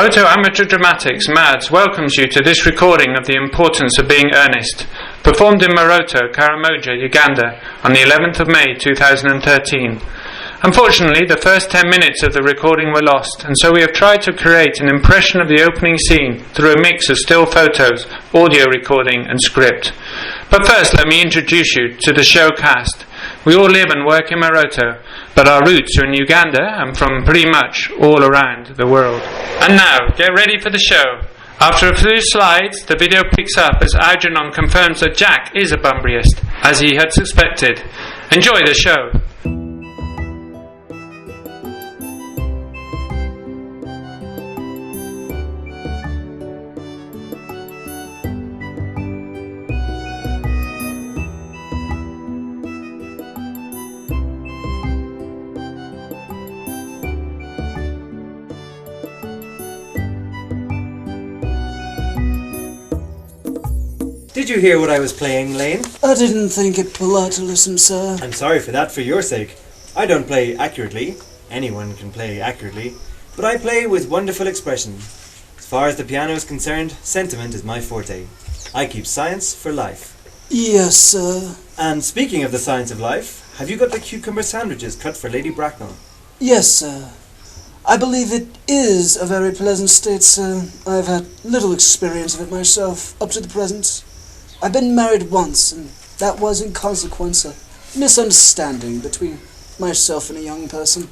Moroto Amateur Dramatics, MADS, welcomes you to this recording of The Importance of Being Earnest, performed in Moroto, Karamoja, Uganda, on the 11th of May 2013. Unfortunately, the first 10 minutes of the recording were lost, and so we have tried to create an impression of the opening scene through a mix of still photos, audio recording, and script. But first, let me introduce you to the show cast. We all live and work in Moroto, but our roots are in Uganda and from pretty much all around the world. And now, get ready for the show. After a few slides, the video picks up as Algernon confirms that Jack is a Bunburyist, as he had suspected. Enjoy the show. Did you hear what I was playing, Lane? I didn't think it polite to listen, sir. I'm sorry for that, for your sake. I don't play accurately. Anyone can play accurately. But I play with wonderful expression. As far as the piano is concerned, sentiment is my forte. I keep science for life. Yes, sir. And speaking of the science of life, have you got the cucumber sandwiches cut for Lady Bracknell? Yes, sir. I believe it is a very pleasant state, sir. I've had little experience of it myself, up to the present. I've been married once, and that was in consequence a misunderstanding between myself and a young person.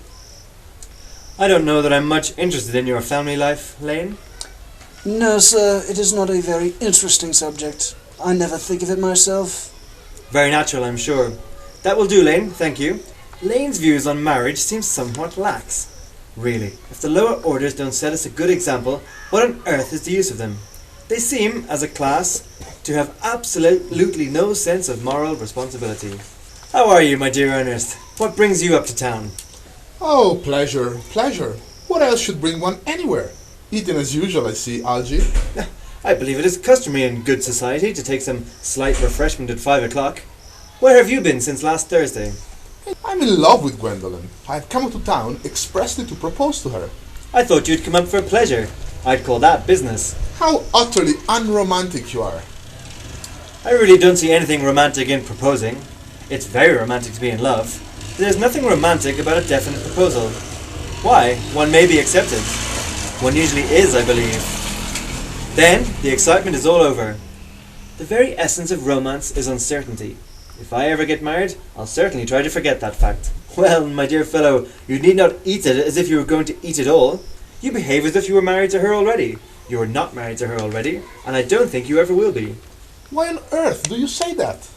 I don't know that I'm much interested in your family life, Lane. No, sir, it is not a very interesting subject. I never think of it myself. Very natural, I'm sure. That will do, Lane, thank you. Lane's views on marriage seem somewhat lax. Really, if the lower orders don't set us a good example, what on earth is the use of them? They seem, as a class, to have absolutely no sense of moral responsibility. How are you, my dear Ernest? What brings you up to town? Oh, pleasure, pleasure. What else should bring one anywhere? Eating as usual, I see, Algie. I believe it is customary in good society to take some slight refreshment at 5 o'clock. Where have you been since last Thursday? I'm in love with Gwendolyn. I've come to town expressly to propose to her. I thought you'd come up for pleasure. I'd call that business. How utterly unromantic you are. I really don't see anything romantic in proposing. It's very romantic to be in love. There's nothing romantic about a definite proposal. Why? One may be accepted. One usually is, I believe. Then, the excitement is all over. The very essence of romance is uncertainty. If I ever get married, I'll certainly try to forget that fact. Well, my dear fellow, you need not eat it as if you were going to eat it all. You behave as if you were married to her already. You are not married to her already, and I don't think you ever will be. Why on earth do you say that?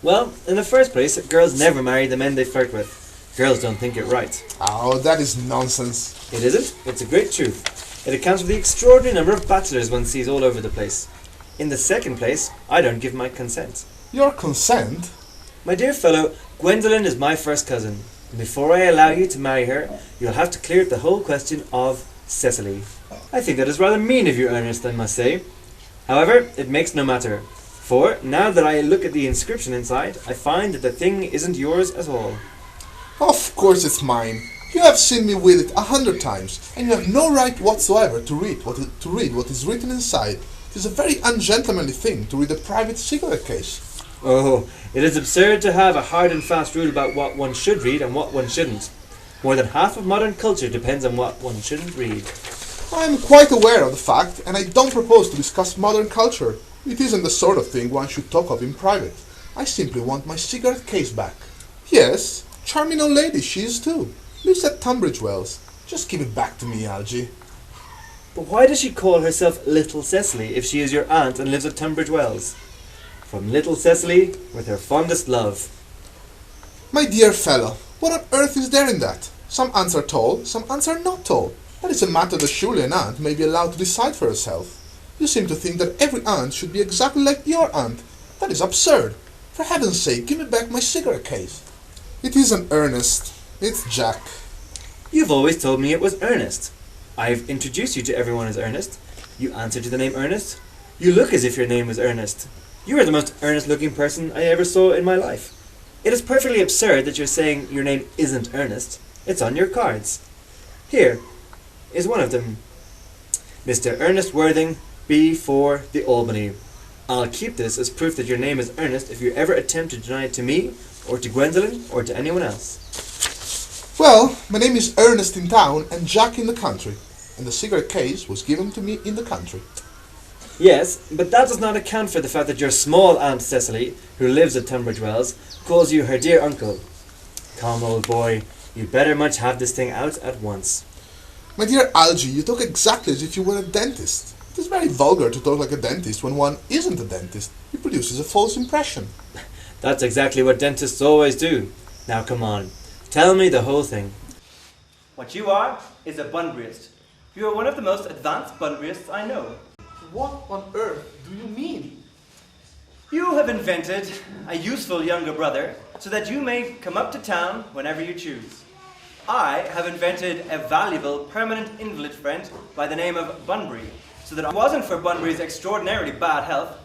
Well, in the first place, girls never marry the men they flirt with. Girls don't think it right. Oh, that is nonsense. It isn't. It's a great truth. It accounts for the extraordinary number of bachelors one sees all over the place. In the second place, I don't give my consent. Your consent? My dear fellow, Gwendolyn is my first cousin. And before I allow you to marry her, you'll have to clear up the whole question of Cecily. I think that is rather mean of you, Ernest, I must say. However, it makes no matter. For, now that I look at the inscription inside, I find that the thing isn't yours at all. Of course it's mine. You have seen me with it 100 times, and you have no right whatsoever to read what is written inside. It is a very ungentlemanly thing to read a private cigarette case. Oh, it is absurd to have a hard and fast rule about what one should read and what one shouldn't. More than half of modern culture depends on what one shouldn't read. I am quite aware of the fact, and I don't propose to discuss modern culture. It isn't the sort of thing one should talk of in private. I simply want my cigarette case back. Yes, charming old lady she is too. Lives at Tunbridge Wells. Just give it back to me, Algie. But why does she call herself Little Cecily if she is your aunt and lives at Tunbridge Wells? From Little Cecily, with her fondest love. My dear fellow, what on earth is there in that? Some aunts are tall, some aunts are not tall. That is a matter that surely an aunt may be allowed to decide for herself. You seem to think that every aunt should be exactly like your aunt. That is absurd. For heaven's sake, give me back my cigarette case. It isn't Ernest. It's Jack. You've always told me it was Ernest. I've introduced you to everyone as Ernest. You answer to the name Ernest. You look as if your name was Ernest. You are the most earnest-looking person I ever saw in my life. It is perfectly absurd that you're saying your name isn't Ernest. It's on your cards. Here is one of them. Mr. Ernest Worthing, B4, the Albany. I'll keep this as proof that your name is Ernest if you ever attempt to deny it to me, or to Gwendolyn, or to anyone else. Well, my name is Ernest in town and Jack in the country, and the cigarette case was given to me in the country. Yes, but that does not account for the fact that your small Aunt Cecily, who lives at Tunbridge Wells, calls you her dear uncle. Come, old boy, you better much have this thing out at once. My dear Algie, you talk exactly as if you were a dentist. It is very vulgar to talk like a dentist when one isn't a dentist. It produces a false impression. That's exactly what dentists always do. Now come on, tell me the whole thing. What you are is a Bunburyist. You are one of the most advanced Bunburyists I know. What on earth do you mean? You have invented a useful younger brother so that you may come up to town whenever you choose. I have invented a valuable permanent invalid friend by the name of Bunbury, so that if it wasn't for Bunbury's extraordinarily bad health,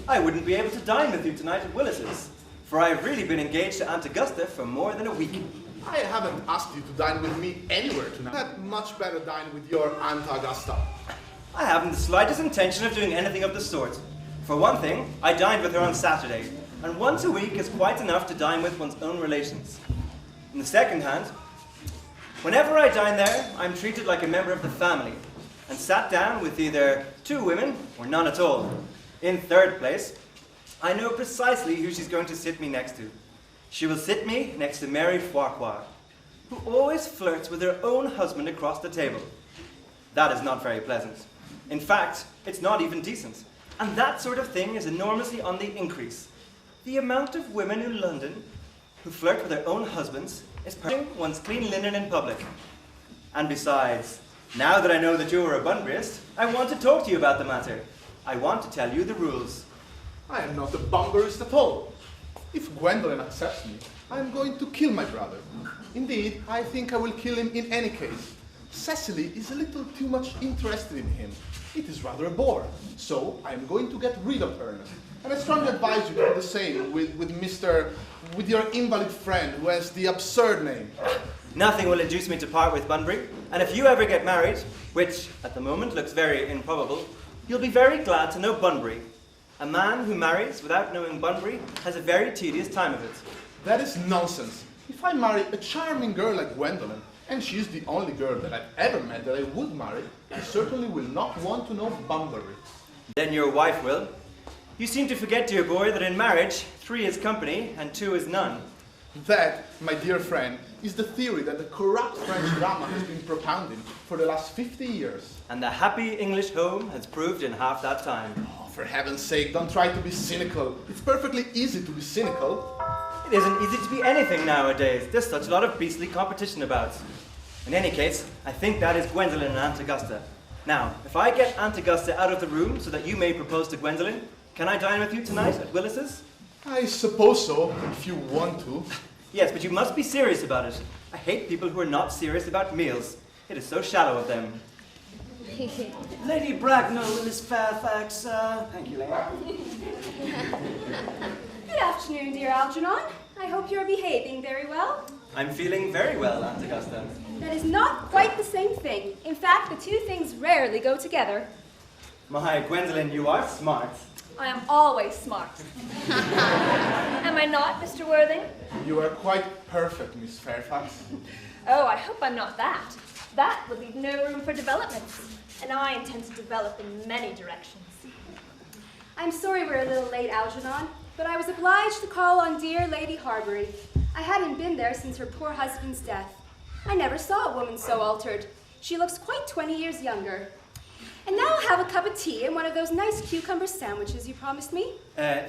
I wouldn't be able to dine with you tonight at Willis's, for I've really been engaged to Aunt Augusta for more than a week. I haven't asked you to dine with me anywhere tonight. I'd much better dine with your Aunt Augusta. I haven't the slightest intention of doing anything of the sort. For one thing, I dined with her on Saturday, and once a week is quite enough to dine with one's own relations. In the second hand, whenever I dine there, I'm treated like a member of the family, and sat down with either two women or none at all. In third place, I know precisely who she's going to sit me next to. She will sit me next to Mary Farquhar, who always flirts with her own husband across the table. That is not very pleasant. In fact, it's not even decent. And that sort of thing is enormously on the increase. The amount of women in London who flirt with their own husbands is purging one's clean linen in public. And besides, now that I know that you are a Bunburyist, I want to talk to you about the matter. I want to tell you the rules. I am not a Bunburyist at all. If Gwendolyn accepts me, I am going to kill my brother. Indeed, I think I will kill him in any case. Cecily is a little too much interested in him. It is rather a bore. So I am going to get rid of Ernest. And I strongly advise you to do the same with your invalid friend who has the absurd name. Nothing will induce me to part with Bunbury, and if you ever get married, which at the moment looks very improbable, you'll be very glad to know Bunbury. A man who marries without knowing Bunbury has a very tedious time of it. That is nonsense. If I marry a charming girl like Gwendolyn, and she is the only girl that I've ever met that I would marry, I certainly will not want to know Bunbury. Then your wife will. You seem to forget, dear boy, that in marriage, 3 is company and 2 is none. That, my dear friend, is the theory that the corrupt French drama has been propounding for the last 50 years. And the happy English home has proved in half that time. Oh, for heaven's sake, don't try to be cynical. It's perfectly easy to be cynical. It isn't easy to be anything nowadays. There's such a lot of beastly competition about. In any case, I think that is Gwendolyn and Aunt Augusta. Now, if I get Aunt Augusta out of the room so that you may propose to Gwendolyn, can I dine with you tonight at Willis's? I suppose so, if you want to. Yes, but you must be serious about it. I hate people who are not serious about meals. It is so shallow of them. Lady Bracknell and Miss Fairfax, thank you, Lady. Good afternoon, dear Algernon. I hope you're behaving very well. I'm feeling very well, Aunt Augusta. That is not quite the same thing. In fact, the two things rarely go together. My Gwendolyn, you are smart. I am always smart. Am I not, Mr. Worthing? You are quite perfect, Miss Fairfax. Oh, I hope I'm not that. That would leave no room for development. And I intend to develop in many directions. I'm sorry we're a little late, Algernon, but I was obliged to call on dear Lady Harbury. I hadn't been there since her poor husband's death. I never saw a woman so altered. She looks quite 20 years younger. And now I'll have a cup of tea and one of those nice cucumber sandwiches you promised me.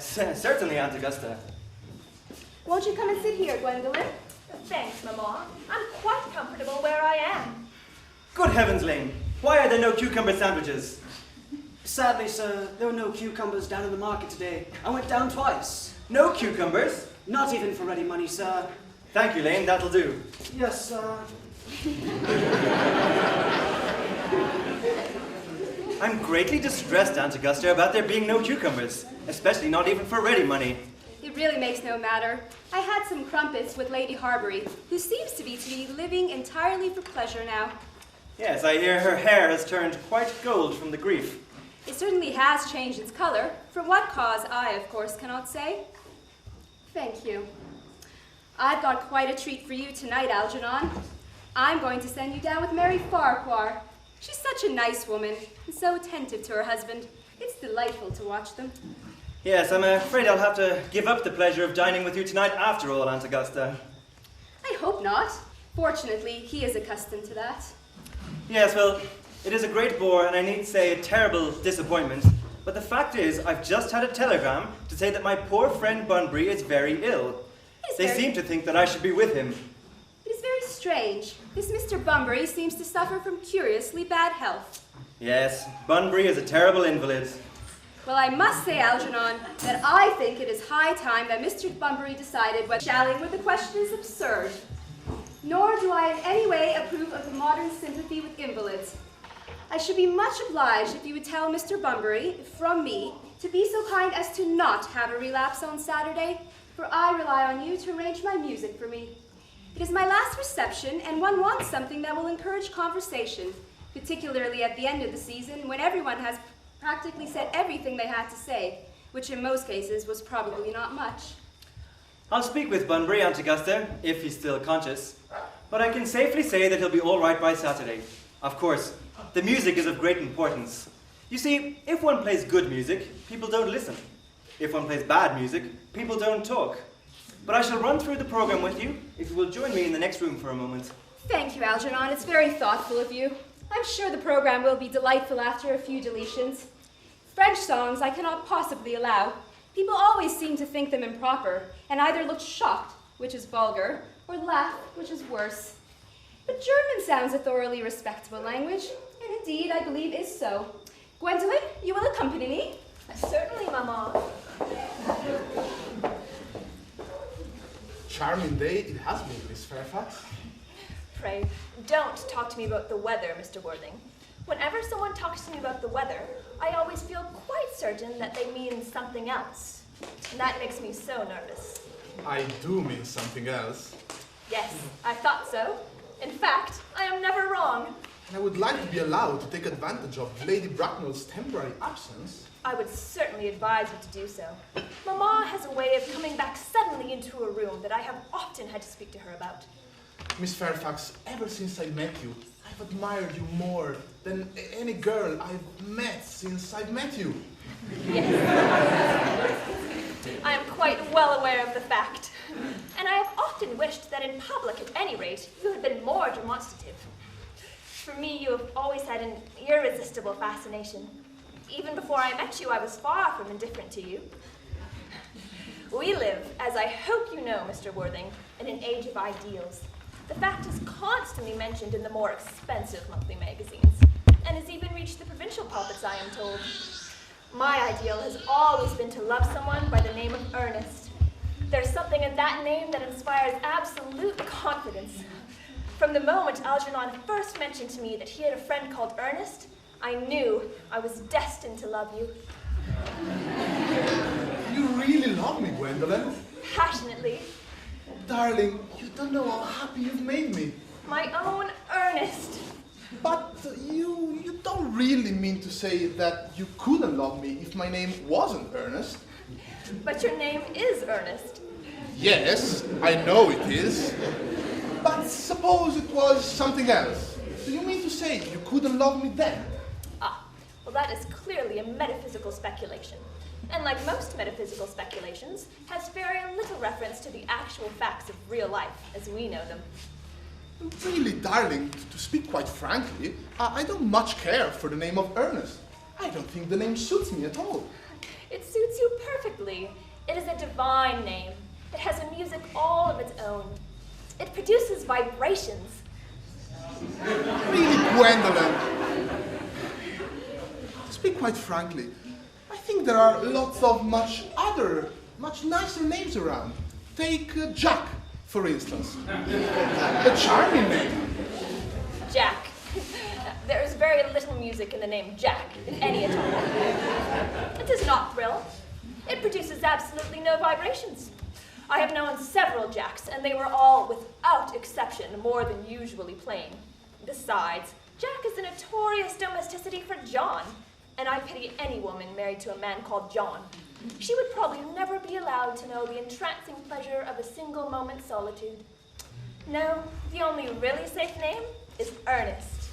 Certainly, Aunt Augusta. Won't you come and sit here, Gwendolyn? Thanks, Mamma. I'm quite comfortable where I am. Good heavens, Lane. Why are there no cucumber sandwiches? Sadly, sir, there were no cucumbers down in the market today. I went down twice. No cucumbers? Not even for ready money, sir. Thank you, Lane. That'll do. Yes, sir. I'm greatly distressed, Aunt Augusta, about there being no cucumbers, especially not even for ready money. It really makes no matter. I had some crumpets with Lady Harbury, who seems to be living entirely for pleasure now. Yes, I hear her hair has turned quite gold from the grief. It certainly has changed its color. For what cause, I, of course, cannot say. Thank you. I've got quite a treat for you tonight, Algernon. I'm going to send you down with Mary Farquhar. She's such a nice woman, and so attentive to her husband. It's delightful to watch them. Yes, I'm afraid I'll have to give up the pleasure of dining with you tonight after all, Aunt Augusta. I hope not. Fortunately, he is accustomed to that. Yes, well, it is a great bore, and I need to say a terrible disappointment. But the fact is, I've just had a telegram to say that my poor friend Bunbury is very ill. They seem to think that I should be with him. It is very strange. This Mr. Bunbury seems to suffer from curiously bad health. Yes, Bunbury is a terrible invalid. Well, I must say, Algernon, that I think it is high time that Mr. Bunbury decided what shallying with the question is absurd. Nor do I in any way approve of the modern sympathy with invalids. I should be much obliged if you would tell Mr. Bunbury, from me, to be so kind as to not have a relapse on Saturday, for I rely on you to arrange my music for me. It is my last reception, and one wants something that will encourage conversation, particularly at the end of the season when everyone has practically said everything they had to say, which in most cases was probably not much. I'll speak with Bunbury, Aunt Augusta, if he's still conscious. But I can safely say that he'll be all right by Saturday. Of course, the music is of great importance. You see, if one plays good music, people don't listen. If one plays bad music, people don't talk. But I shall run through the program with you, if you will join me in the next room for a moment. Thank you, Algernon. It's very thoughtful of you. I'm sure the program will be delightful after a few deletions. French songs I cannot possibly allow. People always seem to think them improper, and either look shocked, which is vulgar, or laugh, which is worse. But German sounds a thoroughly respectable language, and indeed, I believe, is so. Gwendolen, you will accompany me? Certainly, Mamma. Charming day it has been, Miss Fairfax. Pray, don't talk to me about the weather, Mr. Worthing. Whenever someone talks to me about the weather, I always feel quite certain that they mean something else. And that makes me so nervous. I do mean something else. Yes, I thought so. In fact, I am never wrong. And I would like to be allowed to take advantage of Lady Bracknell's temporary absence. I would certainly advise you to do so. Mamma has a way of coming back suddenly into a room that I have often had to speak to her about. Miss Fairfax, ever since I met you, I've admired you more than any girl I've met since I've met you. Yes. I am quite well aware of the fact. And I have often wished that in public, at any rate, you had been more demonstrative. For me, you have always had an irresistible fascination. Even before I met you, I was far from indifferent to you. We live, as I hope you know, Mr. Worthing, in an age of ideals. The fact is constantly mentioned in the more expensive monthly magazines, and has even reached the provincial pulpits, I am told. My ideal has always been to love someone by the name of Ernest. There's something in that name that inspires absolute confidence. From the moment Algernon first mentioned to me that he had a friend called Ernest, I knew I was destined to love you. You really love me, Gwendolen. Passionately. Darling, you don't know how happy you've made me. My own Ernest. But you don't really mean to say that you couldn't love me if my name wasn't Ernest. But your name is Ernest. Yes, I know it is. But suppose it was something else. Do you mean to say you couldn't love me then? Ah, well that is clearly a metaphysical speculation. And like most metaphysical speculations, has very little reference to the actual facts of real life as we know them. Really, darling, to speak quite frankly, I don't much care for the name of Ernest. I don't think the name suits me at all. It suits you perfectly. It is a divine name. It has a music all of its own. It produces vibrations. Really, Gwendolen. To speak quite frankly, I think there are lots of much nicer names around. Take Jack, for instance. A charming name. Jack. There is very little music in the name Jack, if any at all. It does not thrill. It produces absolutely no vibrations. I have known several Jacks, and they were all, without exception, more than usually plain. Besides, Jack is the notorious domesticity for John, and I pity any woman married to a man called John. She would probably never be allowed to know the entrancing pleasure of a single moment's solitude. No, the only really safe name is Ernest.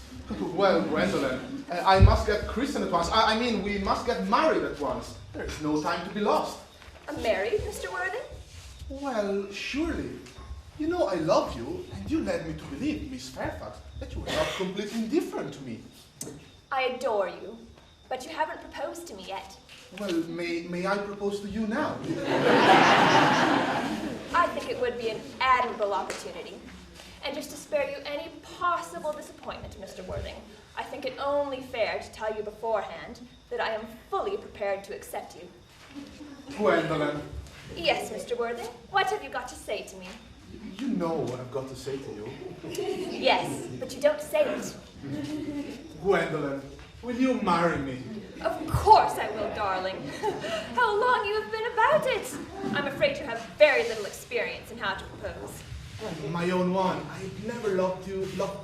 Well, Gwendolyn, I must get christened at once. I mean, we must get married at once. There is no time to be lost. Married, Mr. Worthing? Well, surely. You know I love you, and you led me to believe, Miss Fairfax, that you were not completely indifferent to me. I adore you, but you haven't proposed to me yet. Well, may I propose to you now? I think it would be an admirable opportunity. And just to spare you any possible disappointment, Mr. Worthing, I think it only fair to tell you beforehand that I am fully prepared to accept you. Gwendolyn. Yes, Mr. Worthing, what have you got to say to me? You know what I've got to say to you. Yes, but you don't say it. Gwendolyn, will you marry me? Of course I will, darling. How long you have been about it! I'm afraid you have very little experience in how to propose. My own one, I've never loved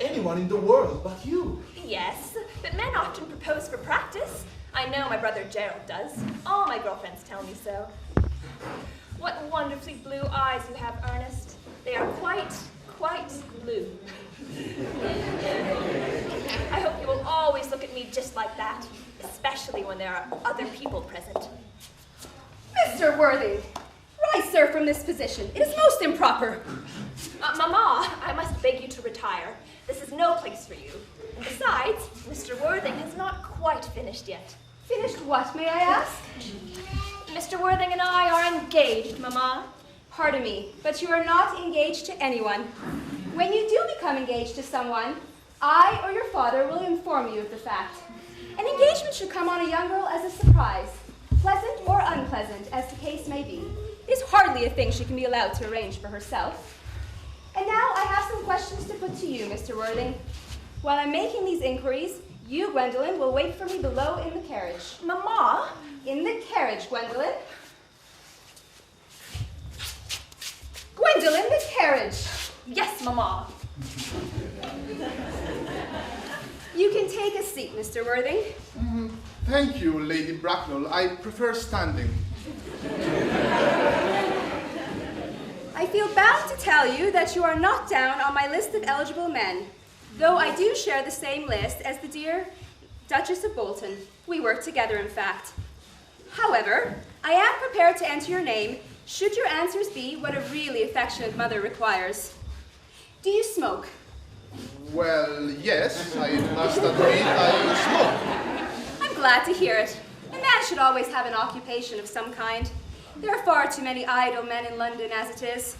anyone in the world but you. Yes, but men often propose for practice. I know my brother Gerald does. All my girlfriends tell me so. What wonderfully blue eyes you have, Ernest. They are quite blue. I hope you will always look at me just like that, especially when there are other people present. Mr. Worthing, rise, sir, from this position. It is most improper. Mamma, I must beg you to retire. This is no place for you. And besides, Mr. Worthing has not quite finished yet. Finished what, may I ask? Mr. Worthing and I are engaged, Mamma. Pardon me, but you are not engaged to anyone. When you do become engaged to someone, I or your father will inform you of the fact. An engagement should come on a young girl as a surprise, pleasant or unpleasant, as the case may be. It is hardly a thing she can be allowed to arrange for herself. And now I have some questions to put to you, Mr. Worthing. While I'm making these inquiries, you, Gwendolyn, will wait for me below in the carriage. Mamma? In the carriage, Gwendolyn. Gwendolyn, the carriage. Yes, Mamma. You can take a seat, Mr. Worthing. Thank you, Lady Bracknell. I prefer standing. I feel bound to tell you that you are not down on my list of eligible men, though I do share the same list as the dear Duchess of Bolton. We work together, in fact. However, I am prepared to enter your name should your answers be what a really affectionate mother requires. Do you smoke? Well, yes, I must admit I smoke. I'm glad to hear it. A man should always have an occupation of some kind. There are far too many idle men in London as it is.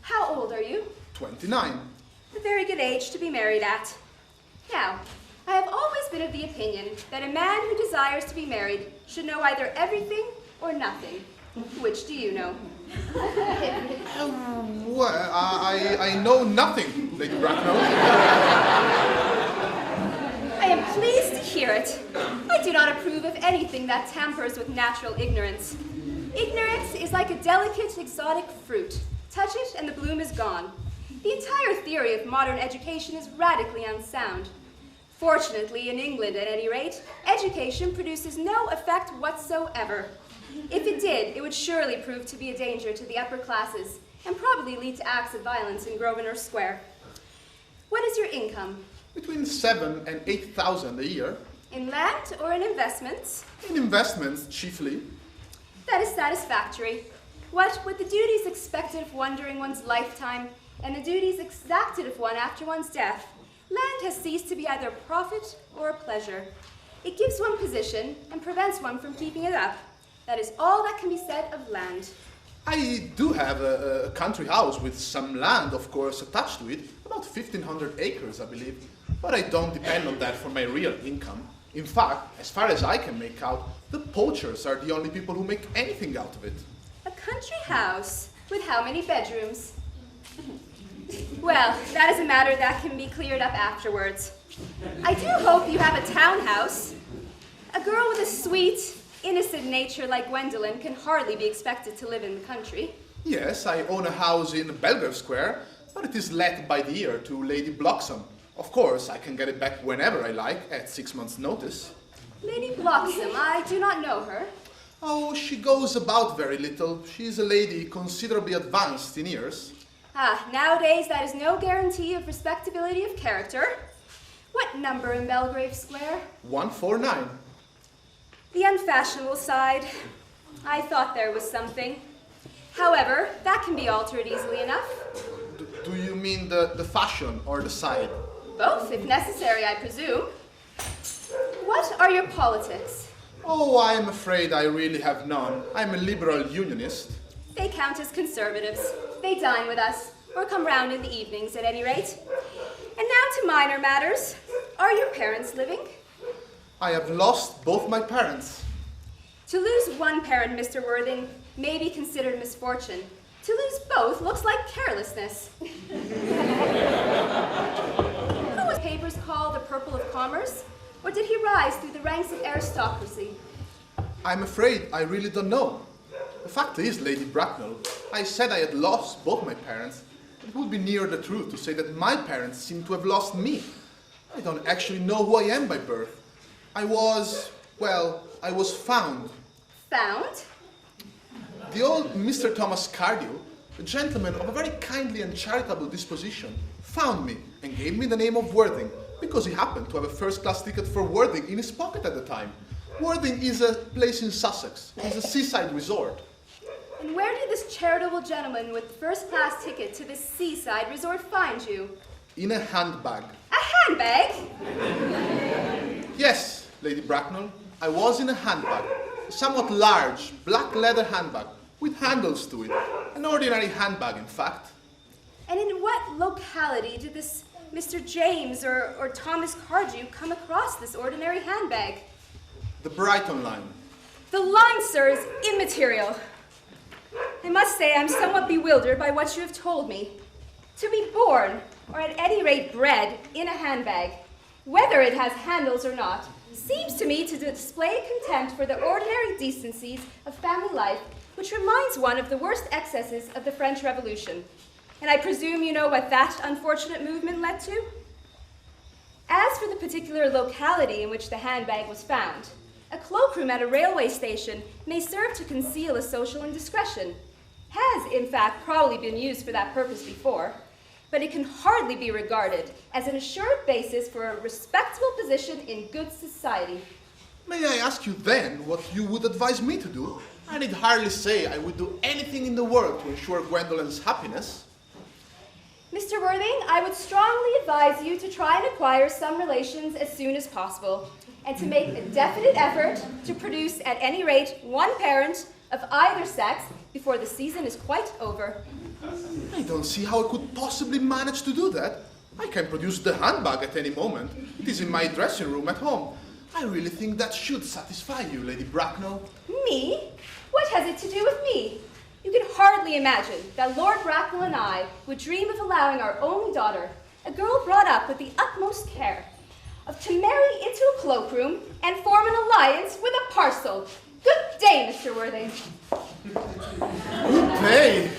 How old are you? 29. A very good age to be married at. Now, I have always been of the opinion that a man who desires to be married should know either everything or nothing. Which do you know? Well, I know nothing, Lady Bracknell. I am pleased to hear it. I do not approve of anything that tampers with natural ignorance. Ignorance is like a delicate, exotic fruit. Touch it and the bloom is gone. The entire theory of modern education is radically unsound. Fortunately, in England at any rate, education produces no effect whatsoever. If it did, it would surely prove to be a danger to the upper classes and probably lead to acts of violence in Grosvenor Square. What is your income? Between 7,000 and 8,000 a year. In land or in investments? In investments, chiefly. That is satisfactory. What with the duties expected of one during one's lifetime and the duties exacted of one after one's death, land has ceased to be either a profit or a pleasure. It gives one position and prevents one from keeping it up. That is all that can be said of land. I do have a country house with some land, of course, attached to it. About 1,500 acres, I believe. But I don't depend on that for my real income. In fact, as far as I can make out, the poachers are the only people who make anything out of it. A country house? With how many bedrooms? Well, that is a matter that can be cleared up afterwards. I do hope you have a townhouse. A girl with a sweet, innocent nature like Gwendolyn can hardly be expected to live in the country. Yes, I own a house in Belgrave Square, but it is let by the year to Lady Bloxham. Of course, I can get it back whenever I like, at 6 months' notice. Lady Bloxham, I do not know her. Oh, she goes about very little. She is a lady considerably advanced in years. Nowadays that is no guarantee of respectability of character. What number in Belgrave Square? 149. The unfashionable side. I thought there was something. However, that can be altered easily enough. Do you mean the fashion or the side? Both, if necessary, I presume. What are your politics? Oh, I am afraid I really have none. I'm a liberal unionist. They count as conservatives. They dine with us, or come round in the evenings at any rate. And now to minor matters. Are your parents living? I have lost both my parents. To lose one parent, Mr. Worthing, may be considered misfortune. To lose both looks like carelessness. Who was papers called the Purple of Commerce? Or did he rise through the ranks of aristocracy? I'm afraid I really don't know. The fact is, Lady Bracknell, I said I had lost both my parents. It would be nearer the truth to say that my parents seem to have lost me. I don't actually know who I am by birth. I was found. Found? The old Mr. Thomas Cardew, a gentleman of a very kindly and charitable disposition, found me and gave me the name of Worthing, because he happened to have a first-class ticket for Worthing in his pocket at the time. Worthing is a place in Sussex. It's a seaside resort. And where did this charitable gentleman with the first-class ticket to this seaside resort find you? In a handbag. A handbag? Yes, Lady Bracknell, I was in a handbag. A somewhat large, black leather handbag with handles to it. An ordinary handbag, in fact. And in what locality did this Mr. James or Thomas Cardew come across this ordinary handbag? The Brighton line. The line, sir, is immaterial. I must say I'm somewhat bewildered by what you have told me. To be born, or at any rate bred, in a handbag, whether it has handles or not, seems to me to display contempt for the ordinary decencies of family life, which reminds one of the worst excesses of the French Revolution. And I presume you know what that unfortunate movement led to? As for the particular locality in which the handbag was found, a cloakroom at a railway station may serve to conceal a social indiscretion. Has, in fact, probably been used for that purpose before, but it can hardly be regarded as an assured basis for a respectable position in good society. May I ask you then what you would advise me to do? I need hardly say I would do anything in the world to ensure Gwendolyn's happiness. Mr. Worthing, I would strongly advise you to try and acquire some relations as soon as possible, and to make a definite effort to produce at any rate one parent of either sex before the season is quite over. I don't see how I could possibly manage to do that. I can produce the handbag at any moment. It is in my dressing room at home. I really think that should satisfy you, Lady Bracknell. Me? What has it to do with me? You can hardly imagine that Lord Bracknell and I would dream of allowing our only daughter, a girl brought up with the utmost care, to marry into a cloakroom and form an alliance with a parcel. Good day, Mr. Worthing. Good day.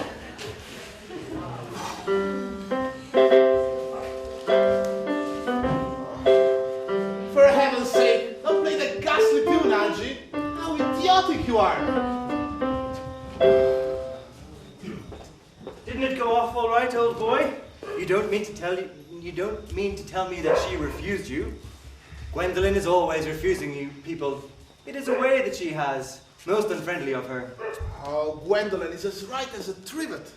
For heaven's sake, don't play the ghastly tune, Angie. How idiotic you are. Didn't it go off all right, old boy? You don't mean to tell me that she refused you? Gwendolyn is always refusing you people. It is a way that she has. Most unfriendly of her. Oh, Gwendolyn is as right as a trivet.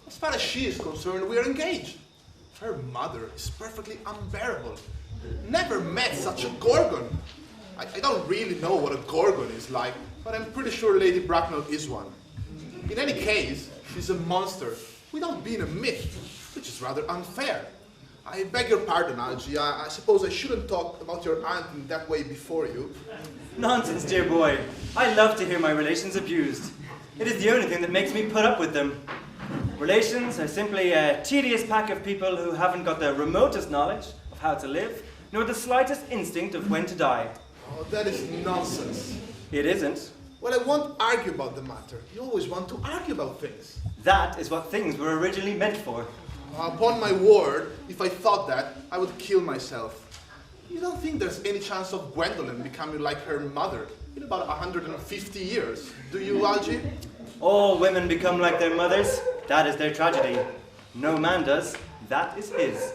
As far as she is concerned, we are engaged. Her mother is perfectly unbearable. Never met such a gorgon. I don't really know what a gorgon is like, but I'm pretty sure Lady Bracknell is one. In any case, she's a monster without being a myth, which is rather unfair. I beg your pardon, Algie. I suppose I shouldn't talk about your aunt in that way before you. Nonsense, dear boy. I love to hear my relations abused. It is the only thing that makes me put up with them. Relations are simply a tedious pack of people who haven't got the remotest knowledge of how to live, nor the slightest instinct of when to die. Oh, that is nonsense. It isn't. Well, I won't argue about the matter. You always want to argue about things. That is what things were originally meant for. Upon my word, if I thought that, I would kill myself. You don't think there's any chance of Gwendolyn becoming like her mother in about 150 years, do you, Algie? All women become like their mothers. That is their tragedy. No man does. That is his.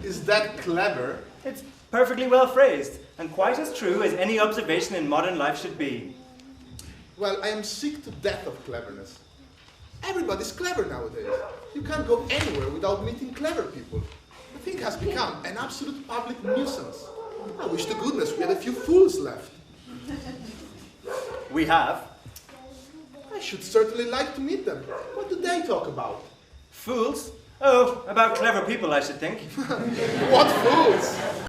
Is that clever? It's perfectly well phrased, and quite as true as any observation in modern life should be. Well, I am sick to death of cleverness. Everybody's clever nowadays. You can't go anywhere without meeting clever people. The thing has become an absolute public nuisance. I wish to goodness we had a few fools left. We have. I should certainly like to meet them. What do they talk about? Fools? Oh, about clever people, I should think. What fools?